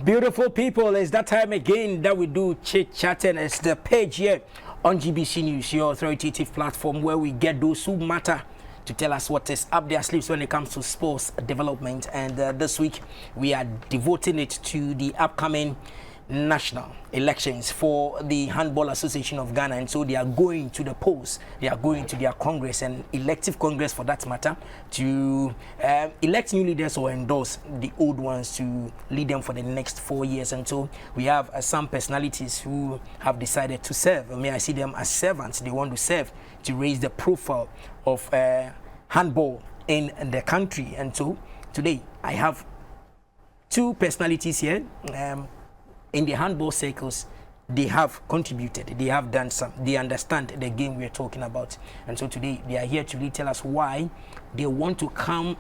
Beautiful people, it's that time again that we do chit-chatting. It's the page here on GBC News, your authoritative platform where we get those who matter to tell us what is up their sleeves when it comes to sports development. And this week, we are devoting it to the upcoming national elections for the Handball Association of Ghana, and so they are going to the polls, they are going to their congress and elective congress for that matter to elect new leaders or endorse the old ones to lead them for the next 4 years. And so we have some personalities who have decided to serve. I mean, I see them as servants. They want to serve to raise the profile of handball in the country. And so today I have two personalities here. In the handball circles, they have contributed, they have done some, they understand the game we're talking about. And so today, they are here to really tell us why they want to come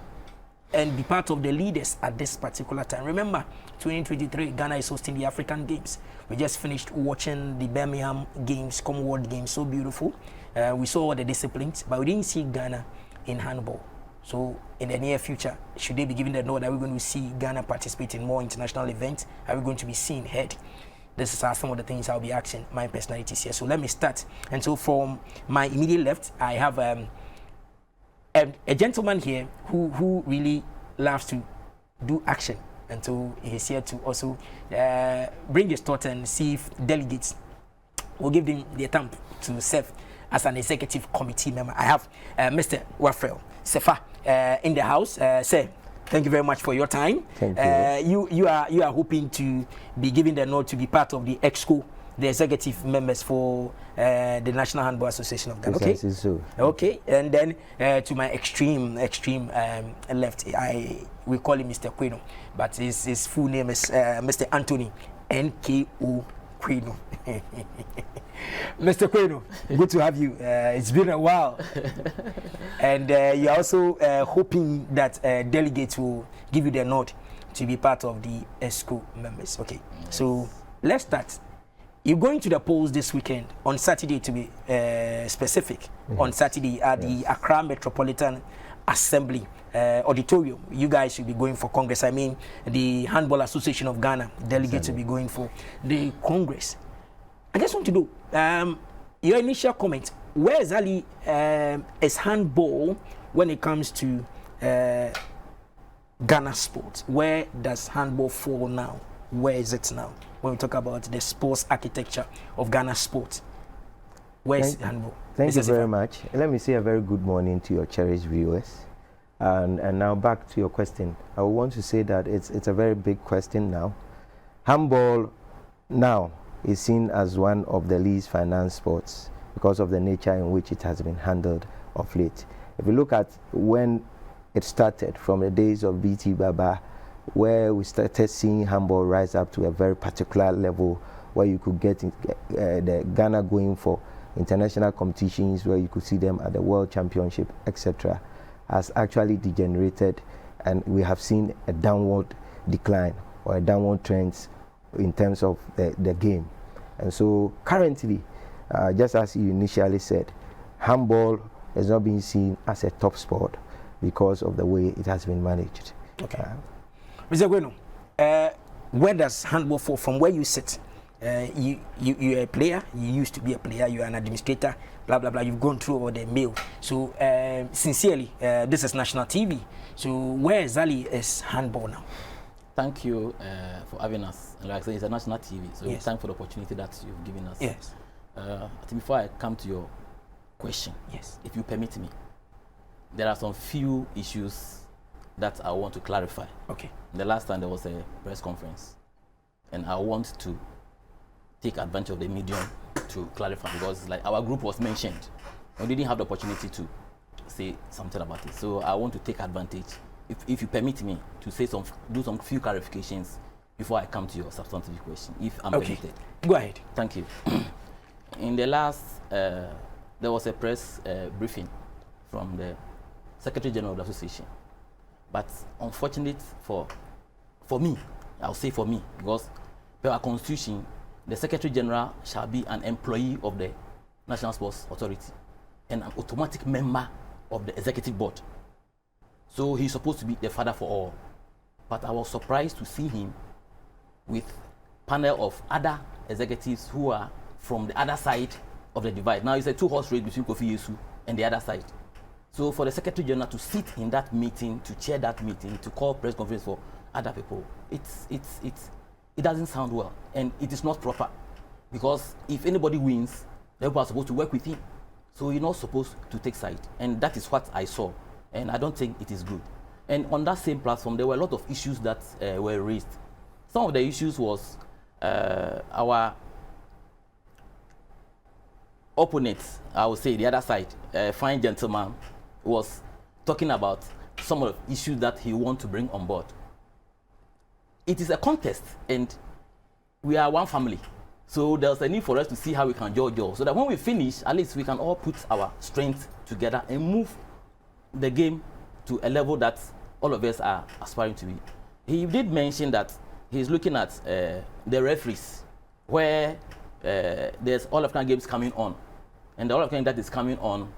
and be part of the leaders at this particular time. Remember, 2023, Ghana is hosting the African Games. We just finished watching the Birmingham Games, Commonwealth Games, so beautiful. We saw all the disciplines, but we didn't see Ghana in handball. So in the near future, should they be given the nod that we're going to see Ghana participate in more international events? Are we going to be seen head? This is some of the things I'll be asking my personalities here. So let me start. And so from my immediate left, I have a gentleman here who really loves to do action. And so he's here to also bring his thoughts and see if delegates will give them the thumb to serve as an executive committee member. I have Mr. Raphael Sifah in the house. Sir, thank you very much for your time. Thank you. You are hoping to be given the nod to be part of the Exco, the executive members for the National Handball Association of Ghana. Okay. So. Okay. And then to my extreme left, we call him Mr. Quayenor, but his full name is Mr. Anthony N.K.O. Quayenor. Mr. Quayenor, good to have you. It's been a while. And you're also hoping that delegates will give you the nod to be part of the Exco members. Okay, yes. So let's start. You're going to the polls this weekend, on Saturday to be specific. Mm-hmm. On Saturday at the Accra Metropolitan Assembly auditorium. You guys should be going for Congress. I mean, the Handball Association of Ghana delegates will be going for the Congress. I just want to know your initial comment. Where exactly is handball when it comes to Ghana sports? Where does handball fall now? Where is it now? When we talk about the sports architecture of Ghana sports, where is handball? Thank you very much. Let me say a very good morning to your cherished viewers. And now back to your question. I want to say that it's a very big question now. Handball now is seen as one of the least financed sports because of the nature in which it has been handled of late. If you look at when it started, from the days of BT Baba, where we started seeing handball rise up to a very particular level where you could get the Ghana going for international competitions, where you could see them at the World Championship, etc., has actually degenerated, and we have seen a downward decline or a downward trend in terms of the game. And so currently, just as you initially said, handball is not being seen as a top sport because of the way it has been managed. Okay. Mr. Quayenor, where does handball fall from where you sit? You're a player, you used to be a player, you're an administrator, blah, blah, blah. You've gone through all the mail. So sincerely, this is national TV. So where exactly is handball now? Thank you for having us. And like I said, it's a national TV, so yes. Thanks for the opportunity that you've given us. Yes. I think before I come to your question, yes, if you permit me, there are some few issues that I want to clarify. Okay. The last time there was a press conference, and I want to take advantage of the medium to clarify, because like our group was mentioned, we didn't have the opportunity to say something about it. So I want to take advantage, if you permit me, to say do some few clarifications before I come to your substantive question, if I'm permitted. Go ahead. Thank you. In the last, there was a press briefing from the Secretary General of the Association, but unfortunate for me, I'll say for me, because per our constitution, the Secretary General shall be an employee of the National Sports Authority and an automatic member of the Executive Board. So he's supposed to be the father for all. But I was surprised to see him with panel of other executives who are from the other side of the divide. Now it's a two-horse race between Kofi Yesu and the other side. So for the Secretary General to sit in that meeting, to chair that meeting, to call press conference for other people, it doesn't sound well, and it is not proper. Because if anybody wins, the people are supposed to work with him. So you're not supposed to take side, and that is what I saw, and I don't think it is good. And on that same platform, there were a lot of issues that were raised. Some of the issues was our opponent, I would say the other side, fine gentleman, was talking about some of the issues that he wants to bring on board. It is a contest, and we are one family. So there's a need for us to see how we can judge, so that when we finish, at least we can all put our strength together and move the game to a level that all of us are aspiring to be. He did mention that he's looking at the referees, where there's all African games coming on. And the all African that is coming on,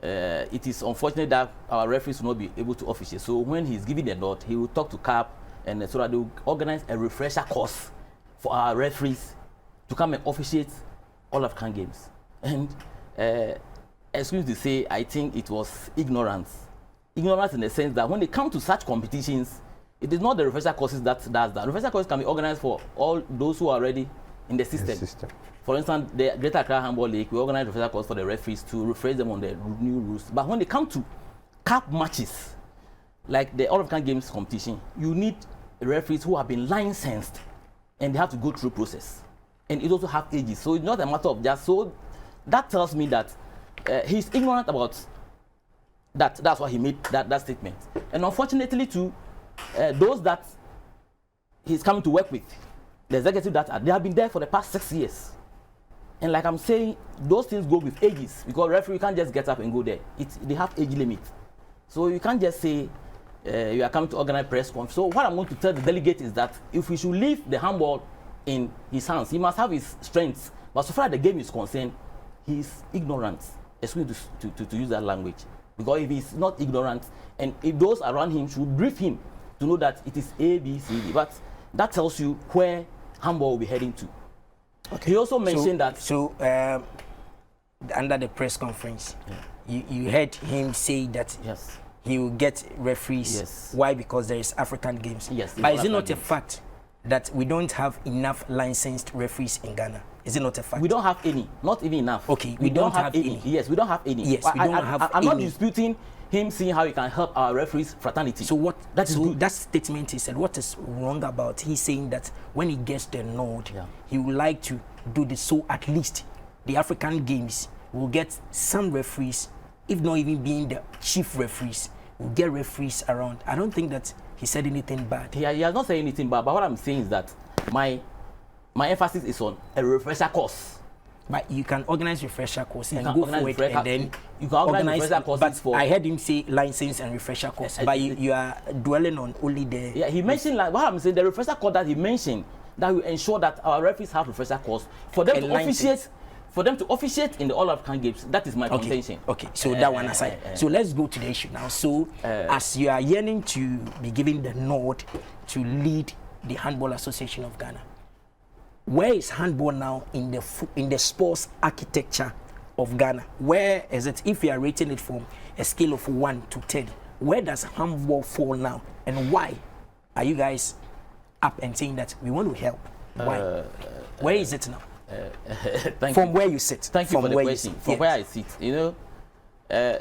it is unfortunate that our referees will not be able to officiate. So when he's giving the nod, he will talk to CAP, and so that they will organize a refresher course for our referees to come and officiate all African games. And excuse me to say, I think it was ignorance. Ignorance in the sense that when they come to such competitions, it is not the refresher courses that does that. Refresher courses can be organized for all those who are already in the system. For instance, the Greater Accra Handball League, we organize refresher courses for the referees to refresh them on the new rules. But when they come to cup matches, like the All African Games competition, you need referees who have been licensed, and they have to go through process. And it also have ages. So it's not a matter of just, so that tells me that he's ignorant about that. That's why he made that statement. And unfortunately too, those that he's coming to work with, the executive they have been there for the past 6 years. And like I'm saying, those things go with ages, because referee can't just get up and go there. They have age limit. So you can't just say you are coming to organize press conference. So what I'm going to tell the delegate is that if we should leave the handball in his hands, he must have his strengths. But so far the game is concerned, he's ignorant. Excuse me to use that language. Because if he's not ignorant, and if those around him should brief him to know that it is A, B, C, D. But that tells you where handball will be heading to. Okay. He also mentioned that. So, under the press conference, you heard him say that yes, he will get referees. Yes. Why? Because there is African games. Yes. But is it not a fact that we don't have enough licensed referees in Ghana? Is it not a fact? We don't have any, not even enough. Okay, we don't have any. Yes, we don't have any. Yes, we don't have any. I'm not disputing him seeing how he can help our referees fraternity. So what? That is good. That statement he said. What is wrong about? He's saying that when he gets the nod, he would like to do this. So at least the African games will get some referees, if not even being the chief referees, will get referees around. I don't think that he said anything bad. He has not said anything bad. But what I'm saying is that my emphasis is on a refresher course. But you can organize refresher course and go forward, and then you can organize refresher courses. But I heard him say license and refresher course. But you are dwelling on only the. Yeah, he mentioned, like what I'm saying, the refresher course that he mentioned, that will ensure that our referees have refresher course for them to officiate. For them to officiate in the All African Games. That is my contention. Okay, so that one aside. So let's go to the issue now. So as you are yearning to be given the nod to lead the Handball Association of Ghana, where is handball now in the sports architecture of Ghana? Where is it, if you are rating it from a scale of 1 to 10, where does handball fall now? And why are you guys up and saying that we want to help? Why? Where is it now? From where you sit. Thank you for the question. From where I sit, you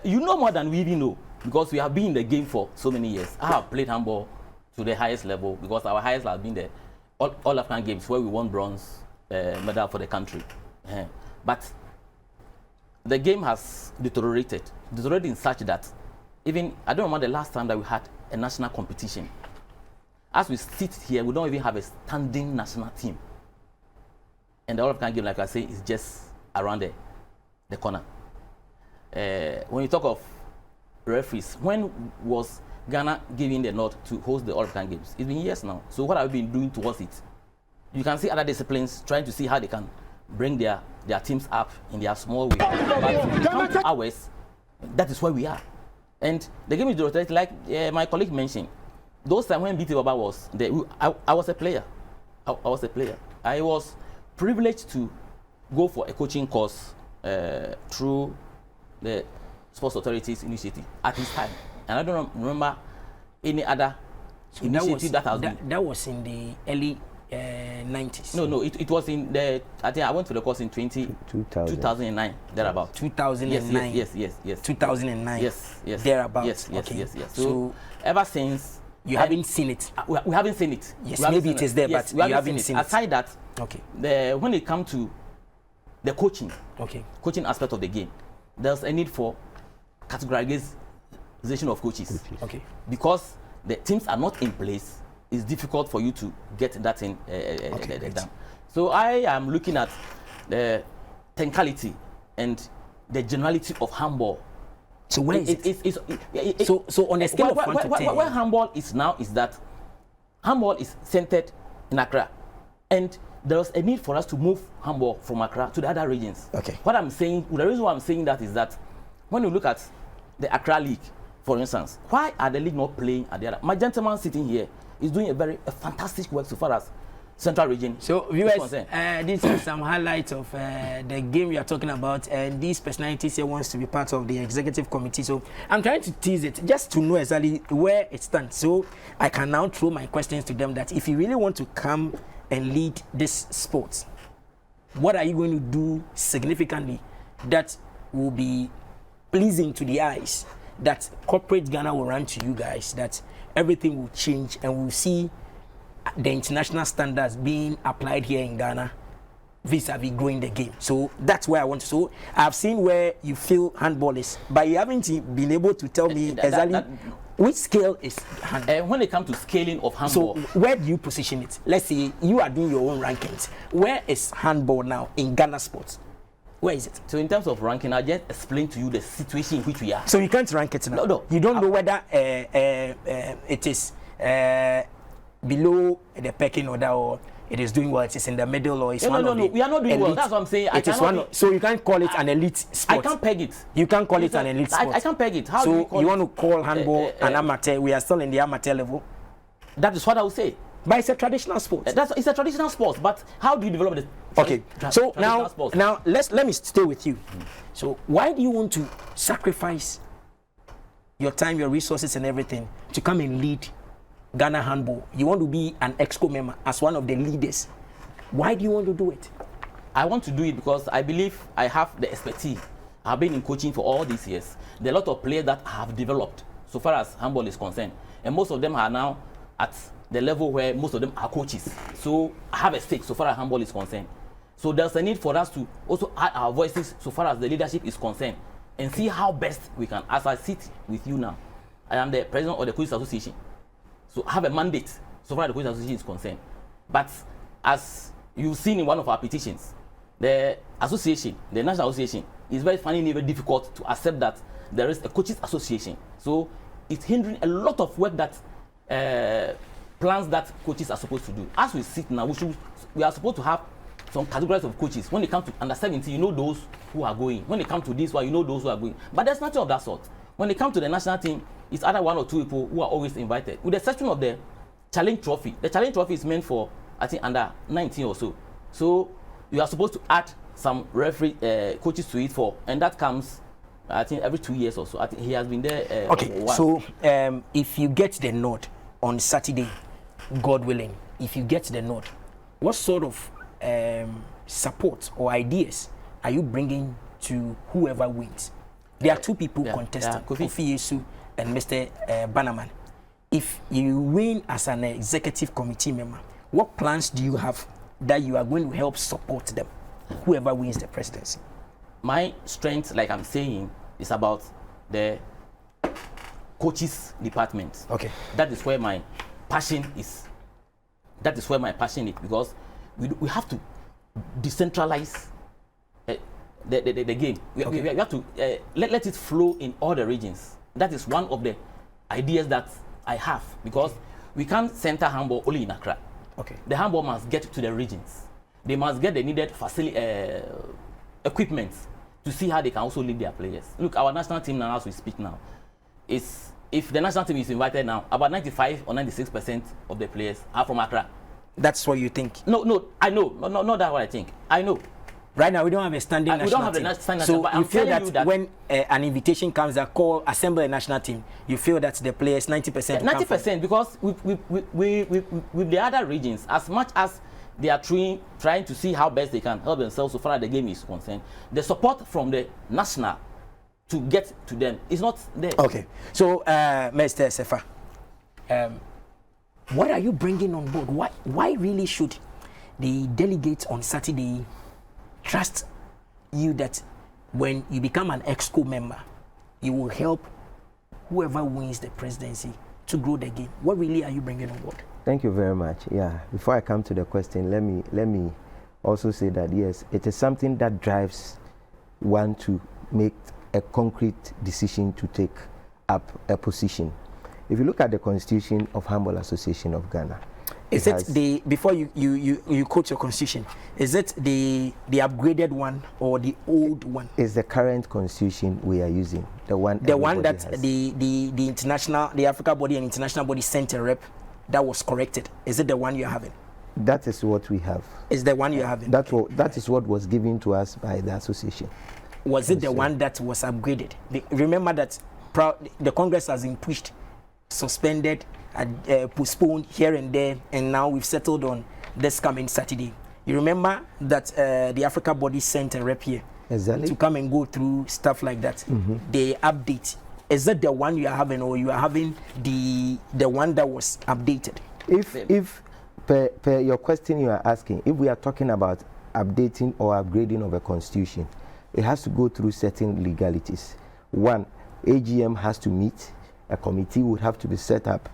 know more than we even know, because we have been in the game for so many years. I have played handball to the highest level, because our highest has been the All African Games, where we won bronze medal for the country. But the game has deteriorated in such that even, I don't remember the last time that we had a national competition. As we sit here, we don't even have a standing national team. And the All African Game, like I say, is just around the corner. When you talk of referees, when was Ghana giving the nod to host the All African Games? It's been years now. So what have we been doing towards it? You can see other disciplines trying to see how they can bring their teams up in their small way. But when it comes to ours, that is where we are. And the game is deteriorated, like my colleague mentioned. Those times when BT Baba was there, I was a player. I was a player. I was privileged to go for a coaching course through the Sports Authorities Initiative at this time. And I don't remember any other initiative that has been. That was in the early 90s. No, it was in the. I think I went to the course in 2009, thereabout. 2009. Yes. 2009. Yes. Thereabout. Yes. Okay. So ever since you haven't seen it. We haven't seen it. Yes, maybe it is there, but you haven't seen it. Aside that, okay. When it comes to the coaching aspect of the game, there's a need for categorization of coaches. Okay. Because the teams are not in place, it's difficult for you to get that in done. So I am looking at the technicality and the generality of handball. So where is it? So on a scale of 1 to 10. Where handball is now is that handball is centered in Accra, and there's a need for us to move handball from Accra to the other regions. Okay. What I'm saying, the reason why I'm saying that is that when you look at the Accra League, for instance, why are the league not playing at the other? My gentleman sitting here is doing a fantastic work so far as Central Region. So viewers, this is some highlights of the game we are talking about, and these personalities here wants to be part of the executive committee. So I'm trying to tease it just to know exactly where it stands. So I can now throw my questions to them that if you really want to come and lead this sport, what are you going to do significantly that will be pleasing to the eyes, that corporate Ghana will run to you guys, that everything will change and we'll see the international standards being applied here in Ghana vis-a-vis growing the game. So that's where I want to. So I've seen where you feel handball is, but you haven't been able to tell me exactly which scale is handball. When it comes to scaling of handball, so where do you position it? Let's say you are doing your own rankings. Where is handball now in Ghana sports? Where is it? So in terms of ranking, I'll just explain to you the situation in which we are. So you can't rank it now? No. You don't know whether it is below the pecking order, or it is doing well, it is in the middle, or it's one of the we are not doing elite. well. That's what I'm saying. So you can't call it an elite sport. I can't peg it. You can't call it an elite sport. I can't peg it. How so do you call you it? Want to call handball an amateur? We are still in the amateur level. That is what I would say. But it's a traditional sport. It's a traditional sport. But how do you develop the so now let me stay with you. So why do you want to sacrifice your time, your resources, and everything to come and lead Ghana handball? You want to be an Exco member as one of the leaders. Why do you want to do it? I want to do it because I believe I have the expertise. I've been in coaching for all these years. There are a lot of players that have developed so far as handball is concerned, and most of them are now at the level where most of them are coaches. So I have a stake so far as handball is concerned. So there's a need for us to also add our voices so far as the leadership is concerned and see how best we can. As I sit with you now, I am the president of the Coaches Association. So I have a mandate so far as the Coaches Association is concerned. But as you've seen in one of our petitions, the association, the National Association, is very finding it very difficult to accept that there is a Coaches Association. So it's hindering a lot of work that plans that coaches are supposed to do. As we sit now, we are supposed to have some categories of coaches. When it comes to under 17, you know those who are going. When it comes to this one, you know those who are going. But there's nothing of that sort. When it comes to the national team, it's either one or two people who are always invited. With the exception of the Challenge Trophy. The Challenge Trophy is meant for, I think, under 19 or so. So you are supposed to add some referee coaches to it for, and that comes, I think, every 2 years or so. I think he has been there. Once. So if you get the nod on Saturday, God willing, if you get the nod, what sort of support or ideas are you bringing to whoever wins? There are two people contesting, Kofi Yesu and Mr. Bannerman. If you win as an executive committee member, what plans do you have that you are going to help support them, whoever wins the presidency? My strength, like I'm saying, is about the coaches department. Okay. That is where my passion is. That is where my passion is, because we have to decentralize the game. We have to let it flow in all the regions. That is one of the ideas that I have, because we can't center handball only in Accra. Okay. The handball must get to the regions. They must get the needed equipment to see how they can also lead their players. Look, our national team now, as we speak now, is if the national team is invited now, about 95 or 96% of the players are from Accra. That's what you think? No, I know. No, not that what I think. I know. Right now, we don't have a standing national team. We don't have a standing national team. So you feel that when an invitation comes that call assemble a national team, you feel that the players 90%. 90% because with the other regions, as much as they are trying to see how best they can help themselves so far as the game is concerned, the support from the national to get to them is not there. Okay. So, Mr. Sifah, what are you bringing on board? Why really should the delegates on Saturday trust you that when you become an Exco member, you will help whoever wins the presidency to grow the game? What really are you bringing on board? Thank you very much. Yeah, before I come to the question, let me also say that yes, it is something that drives one to make a concrete decision to take up a position. If you look at the constitution of Handball Association of Ghana, is it the, before you quote your constitution, is it the upgraded one or the old one? It's the current constitution we are using, the one that the international, the Africa body and international body sent a rep that was corrected. Is it the one you're having? That is what we have. Is the one you're having? That is what was given to us by the association. Was it the one that was upgraded? Remember that the Congress has been pushed, suspended, postponed here and there, and now we've settled on this coming Saturday. You remember that the Africa body sent a rep here to come and go through stuff like that. They update. Is that the one you are having, or you are having the one that was updated? If per your question you are asking, if we are talking about updating or upgrading of a constitution, it has to go through certain legalities. One, AGM has to meet, a committee would have to be set up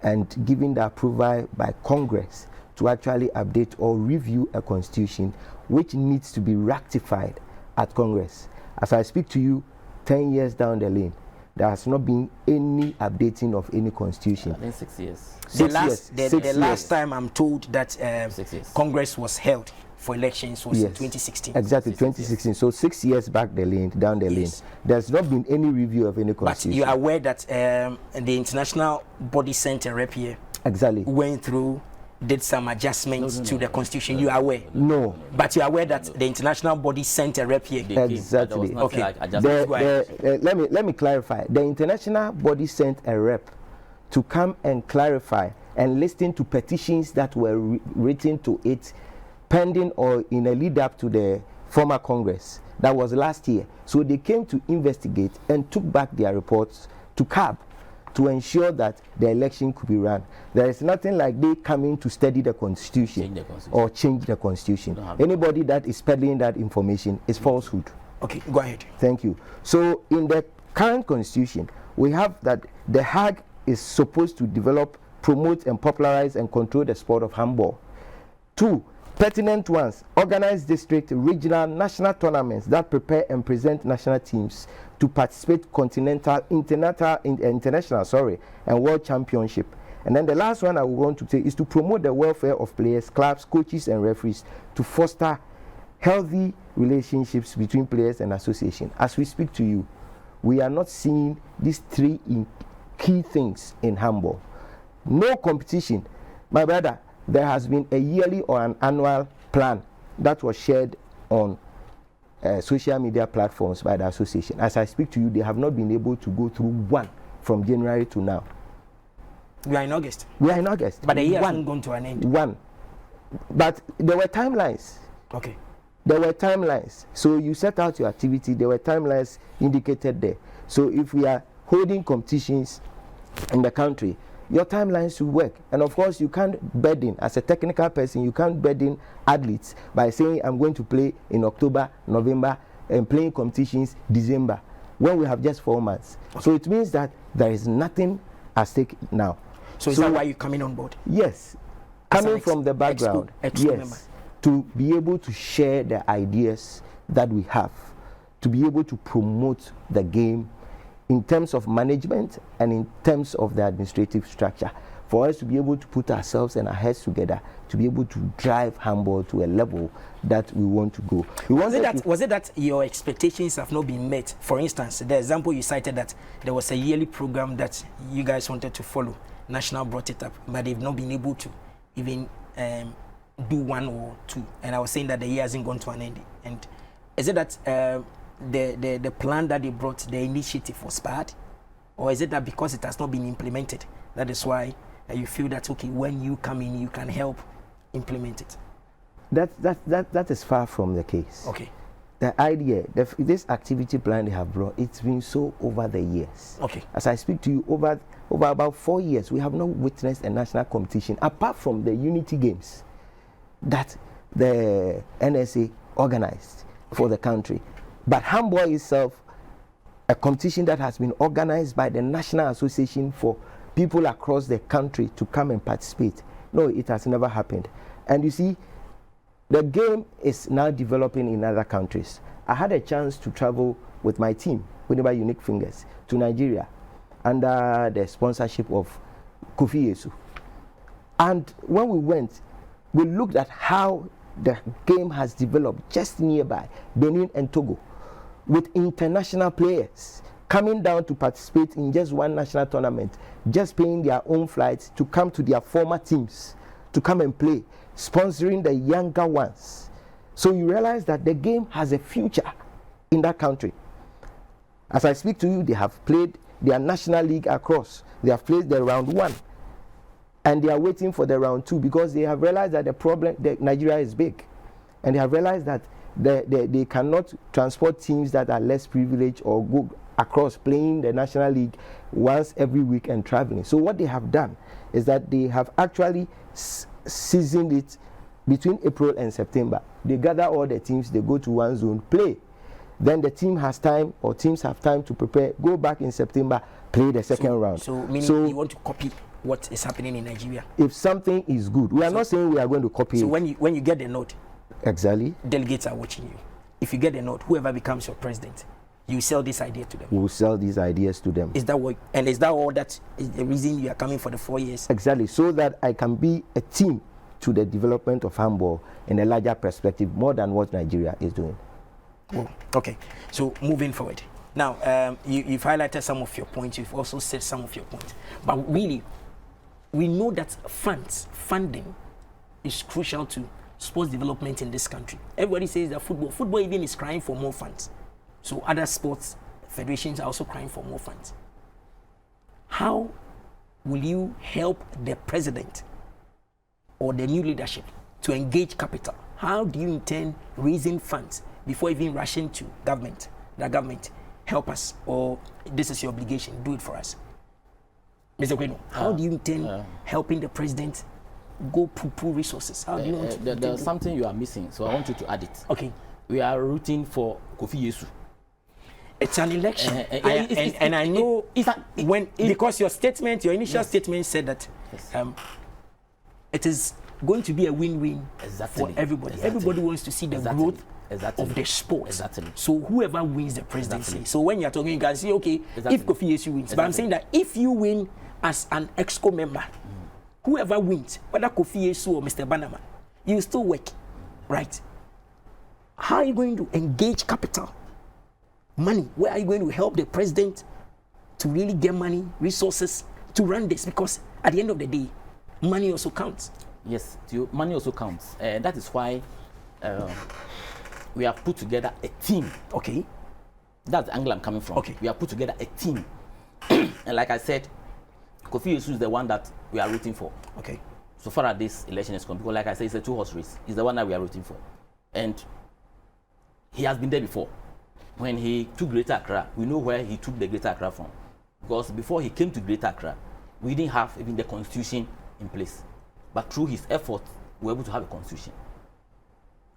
and given the approval by Congress to actually update or review a constitution which needs to be ratified at Congress. As I speak to you, 10 years down the lane, there has not been any updating of any constitution. In 6 years. The last time I'm told that Congress was held for elections was in 2016. Exactly, 2016. So 6 years back down the lane. There's not been any review of any constitution. But you are aware that the international body sent a rep here. Exactly. Went through, did some adjustments to the constitution. You are aware? No. But you are aware that the international body sent a rep here. Exactly. Okay. Let me clarify. The international body sent a rep to come and clarify and listen to petitions that were written to it pending or in a lead up to the former Congress. That was last year. So they came to investigate and took back their reports to CAB to ensure that the election could be run. There is nothing like they coming to study the constitution or change the constitution. Anybody that is peddling that information is falsehood. Okay, go ahead. Thank you. So in the current constitution, we have that the Hague is supposed to develop, promote and popularize and control the sport of handball. 2, pertinent ones, organize district, regional, national tournaments that prepare and present national teams to participate continental, international, and world championship. And then the last one I want to say is to promote the welfare of players, clubs, coaches, and referees to foster healthy relationships between players and association. As we speak to you, we are not seeing these 3 key things in handball. No competition. My brother, there has been a yearly or an annual plan that was shared on social media platforms by the association. As I speak to you, they have not been able to go through one from January to now. We are in August. We are in August. But the year hasn't gone to an end. One. But there were timelines. Okay. There were timelines. So you set out your activity, there were timelines indicated there. So if we are holding competitions in the country, your timelines should work. And of course, you can't burden, as a technical person, you can't burden athletes by saying, I'm going to play in October, November, and playing competitions December, when we have just 4 months. Okay. So it means that there is nothing at stake now. So is that why you're coming on board? Yes. Coming from the background, Exco member. To be able to share the ideas that we have, to be able to promote the game in terms of management and in terms of the administrative structure, for us to be able to put ourselves and our heads together to be able to drive handball to a level that we want to go. Was it that your expectations have not been met? For instance, the example you cited, that there was a yearly program that you guys wanted to follow. National brought it up, but they've not been able to even do 1 or 2, and I was saying that the year hasn't gone to an end. And is it that the plan that they brought, the initiative was bad, or is it that because it has not been implemented, that is why you feel that okay, when you come in, you can help implement it? That is far from the case. Okay. The idea, this activity plan they have brought, it's been so over the years. Okay. As I speak to you, over about 4 years, we have not witnessed a national competition apart from the Unity Games that the NSA organized for the country. But handball itself, a competition that has been organized by the National Association for people across the country to come and participate. No, it has never happened. And you see, the game is now developing in other countries. I had a chance to travel with my team, Winneba Unique Fingers, to Nigeria under the sponsorship of Kofi Yesu. And when we went, we looked at how the game has developed just nearby, Benin and Togo, with international players coming down to participate in just one national tournament, just paying their own flights to come to their former teams to come and play, sponsoring the younger ones. So you realize that the game has a future in that country. As I speak to you, they have played their national league across. They have played the round 1. And they are waiting for the round 2 because they have realized that the problem, that Nigeria is big. And they have realized that they cannot transport teams that are less privileged or go across playing the national league once every week and traveling. So what they have done is that they have actually seasoned it between April and September. They gather all the teams, they go to one zone, play. Then the team has time, or teams have time to prepare, go back in September, play the second round. So meaning you want to copy what is happening in Nigeria? If something is good, we are not saying we are going to copy it. So when you get the note, exactly, delegates are watching you. If you get the note, whoever becomes your president, you sell this idea to them. We will sell these ideas to them. Is that what? And is that all that is the reason you are coming for the 4 years? Exactly, so that I can be a team to the development of handball in a larger perspective, more than what Nigeria is doing. Oh, okay, so moving forward. Now, you've highlighted some of your points. You've also said some of your points. But really, we know that funding is crucial to sports development in this country. Everybody says that football even is crying for more funds. So other sports federations are also crying for more funds. How will you help the president or the new leadership to engage capital? How do you intend raising funds before even rushing to government? The government, help us, or this is your obligation, do it for us. Mr. Quayenor, how do you intend helping the president go pull resources? How do you want to there's something you are missing, so I want you to add it. Okay. We are rooting for Kofi Yesu. It's an election, and I know because your initial statement said that it is going to be a win-win for everybody. Everybody wants to see the growth of the sport. So whoever wins the presidency. So when you're talking, you can say, okay, if Kofi Yesu wins, but I'm saying that if you win as an Exco member, whoever wins, whether Kofi Yesu or Mr. Bannerman, you still work, right? How are you going to engage capital? Money. Where are you going to help the president to really get money, resources to run this? Because at the end of the day, money also counts. Yes, money also counts. That is why we have put together a team. Okay. That's the angle I'm coming from. Okay. We have put together a team. And like I said, Kofi Yesu is the one that we are rooting for. Okay. So far as this election is concerned, because like I said, it's a 2-horse race. He's the one that we are rooting for. And he has been there before. When he took Greater Accra, we know where he took the Greater Accra from. Because before he came to Greater Accra, we didn't have even the constitution in place. But through his effort, we were able to have a constitution.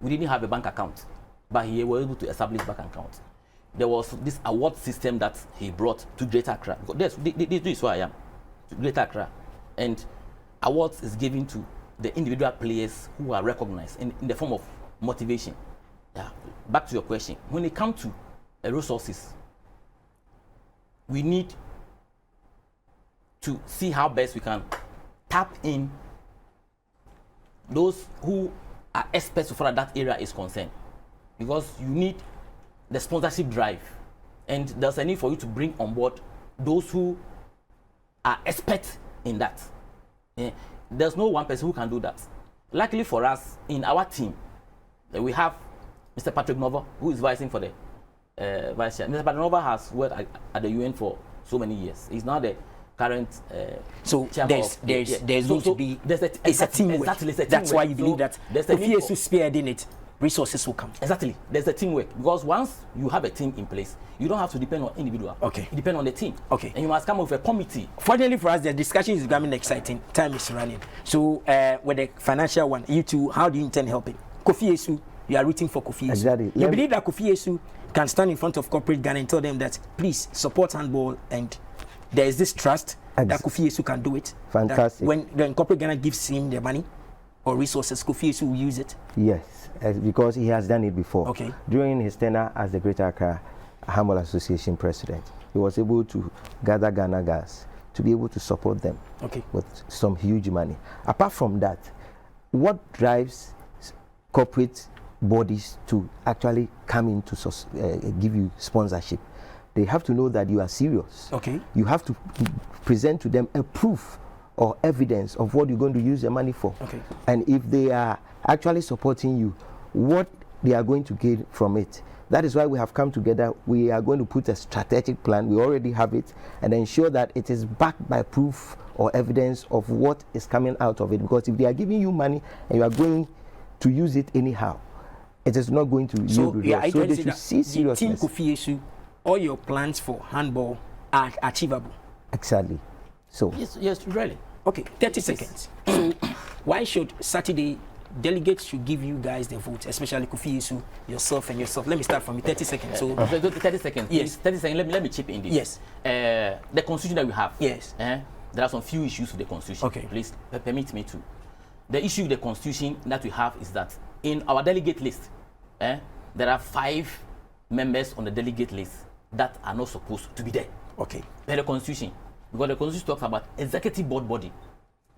We didn't have a bank account, but he was able to establish bank account. There was this award system that he brought to Greater Accra. This is where I am, to Greater Accra. And awards is given to the individual players who are recognized in the form of motivation. Yeah. Back to your question. When it comes to resources, we need to see how best we can tap in those who are experts so far as that area is concerned. Because you need the sponsorship drive. And there's a need for you to bring on board those who are experts in that. Yeah. There's no one person who can do that. luckily for us, in our team, we have Mr. Patrick Nova, who is vying for the vice chair. Mr. Patrick Nova has worked at the UN for so many years. He's now the current so there's going to be it's a teamwork. Exactly, that's why you believe that if you spearheading it, resources will come. Exactly, there's a teamwork, because once you have a team in place, you don't have to depend on individual. Okay, you depend on the team. Okay, and you must come up with a committee. Fortunately for us, the discussion is becoming exciting. Time is running. So with the financial one, you two, how do you intend helping? Kofi Yesu, you are rooting for Kofi Yesu. Exactly. You believe that Kofi Yesu can stand in front of corporate Ghana and tell them that please support handball, and there is this trust that Kofi Yesu can do it. Fantastic. When corporate Ghana gives him the money or resources, Kofi Yesu will use it. Yes, because he has done it before. Okay. During his tenure as the Greater Accra Handball Association president, he was able to gather Ghana guys to be able to support them with some huge money. Apart from that, what drives corporate bodies to actually come in to give you sponsorship? They have to know that you are serious. Okay. You have to present to them a proof or evidence of what you're going to use the money for. Okay. And if they are actually supporting you, what they are going to gain from it. That is why we have come together. We are going to put a strategic plan. We already have it, and ensure that it is backed by proof or evidence of what is coming out of it. Because if they are giving you money and you are going to use it anyhow, it is not going to yield results. So they should see seriousness. Team Kofi Yesu, all your plans for handball are achievable. Exactly. So yes, really. Okay, 30 seconds. So why should Saturday delegates should give you guys the vote, especially Kofi Yesu, yourself and yourself? Let me start from you. 30 seconds. So 30 seconds. Yes. 30 seconds. Let me chip in this. Yes. The constitution that we have. Yes. There are some few issues with the constitution. Okay. Please permit me to. The issue with the constitution that we have is that in our delegate list, there are 5 members on the delegate list that are not supposed to be there. Okay. Per the constitution, because the constitution talks about executive board body,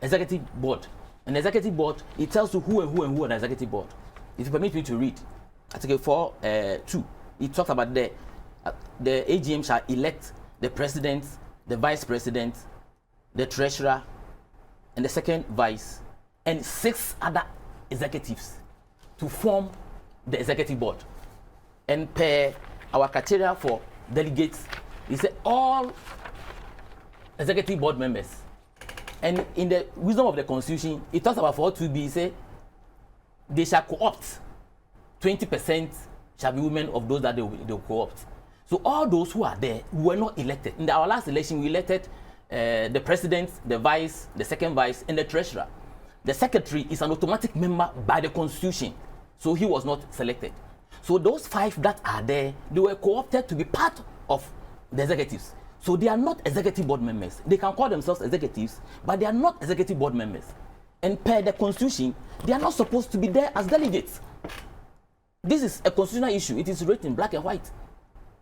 executive board, and the executive board, it tells you who on the executive board. If you permit me to read, Article 4(2), it talks about the AGM shall elect the president, the vice president, the treasurer, and the second vice, and 6 other executives to form the executive board. And per our criteria for delegates, we say all executive board members. And in the wisdom of the constitution, it talks about 4(2)b, say they shall co-opt 20% shall be women of those that they will co-opt. So all those who are there were not elected. In our last election, we elected the president, the vice, the second vice, and the treasurer. The secretary is an automatic member by the constitution, so he was not selected. So those 5 that are there, they were co-opted to be part of the executives. So they are not executive board members. They can call themselves executives, but they are not executive board members. And per the constitution, they are not supposed to be there as delegates. This is a constitutional issue. It is written black and white.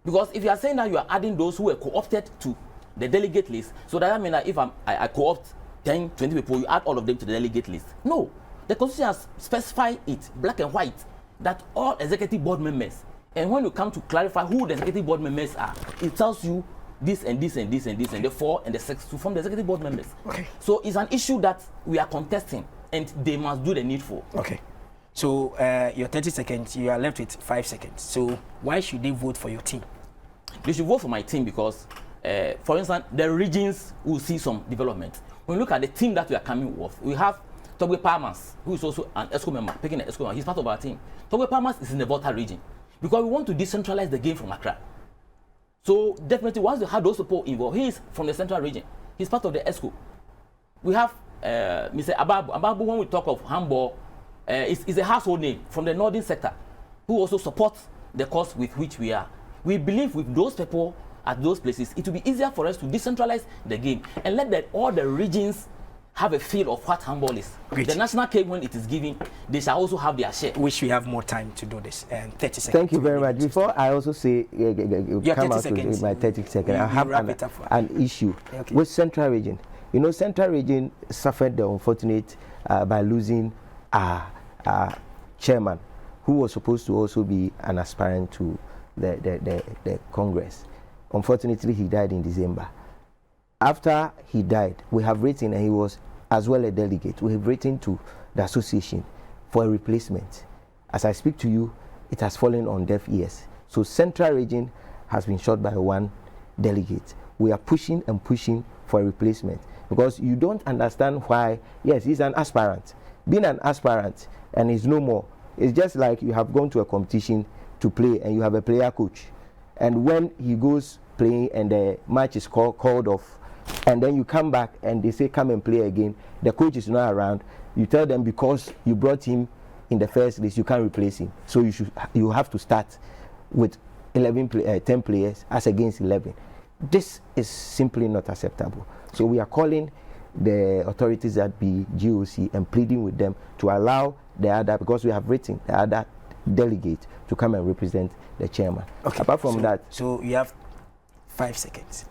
Because if you are saying that you are adding those who were co-opted to the delegate list, so that means that if I co-opt 10, 20 people, you add all of them to the delegate list. No. The constitution has specified it black and white that all executive board members, and when you come to clarify who the executive board members are, it tells you this and this and this and this and the 4 and the 6 to form the executive board members. Okay. So it's an issue that we are contesting, and they must do the needful. Okay. So your 30 seconds, you are left with 5 seconds. So why should they vote for your team? They should vote for my team because, for instance, the regions will see some development. When we look at the team that we are coming with, we have Togwe Palmas, who is also an Exco member, picking an Exco member. He's part of our team. Togwe Palmas is in the Volta region because we want to decentralize the game from Accra. So definitely, once you have those people involved, he is from the central region. He's part of the Exco. We have Mr. Ababu. Ababu, when we talk of handball, is a household name from the northern sector, who also supports the cause with which we are. We believe with those people at those places, it will be easier for us to decentralize the game and let all the regions have a feel of what handball is. Great. The national game, when it is given, they shall also have their share. Wish we have more time to do this. 30 seconds. Thank you very much. Before I also say, come out with my 30 seconds, I have an issue with Central Region. You know, Central Region suffered the unfortunate by losing our chairman, who was supposed to also be an aspirant to the Congress. Unfortunately, he died in December. After he died, we have written, and he was as well a delegate, we have written to the association for a replacement. As I speak to you, it has fallen on deaf ears. So Central Region has been shot by one delegate. We are pushing and pushing for a replacement because you don't understand why. Yes, he's an aspirant. Being an aspirant and he's no more. It's just like you have gone to a competition to play and you have a player coach. And when he goes playing and the match is called off, and then you come back and they say come and play again, the coach is not around, you tell them because you brought him in the first place, you can't replace him. So you have to start with 10 players as against 11. This is simply not acceptable. So we are calling the authorities at the GOC and pleading with them to allow the other, because we have written the other delegate to come and represent the chairman. Okay. Apart from that. So you have 5 seconds.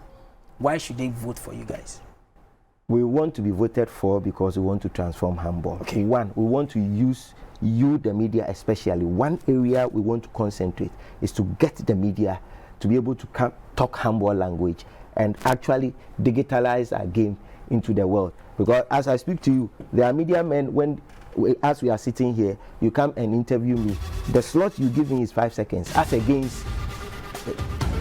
Why should they vote for you guys? We want to be voted for because we want to transform handball. Okay. One, we want to use you, the media especially. One area we want to concentrate is to get the media to be able to talk handball language and actually digitalize our game into the world. Because as I speak to you, there are media men, as we are sitting here, you come and interview me. The slot you give me is 5 seconds, as against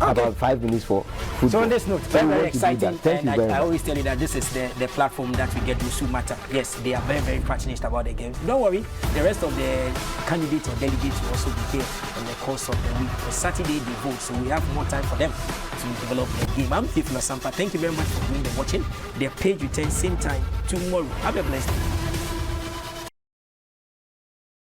about 5 minutes for football. So on this note, very exciting. And I always tell you that this is the platform that we get those who matter. Yes, they are very, very passionate about the game. Don't worry, the rest of the candidates or delegates will also be here in the course of the week. For Saturday, they vote, so we have more time for them to develop the game. I'm Fifla Sampa. Thank you very much for doing the watching. The page returns same time tomorrow. Have a blessed day.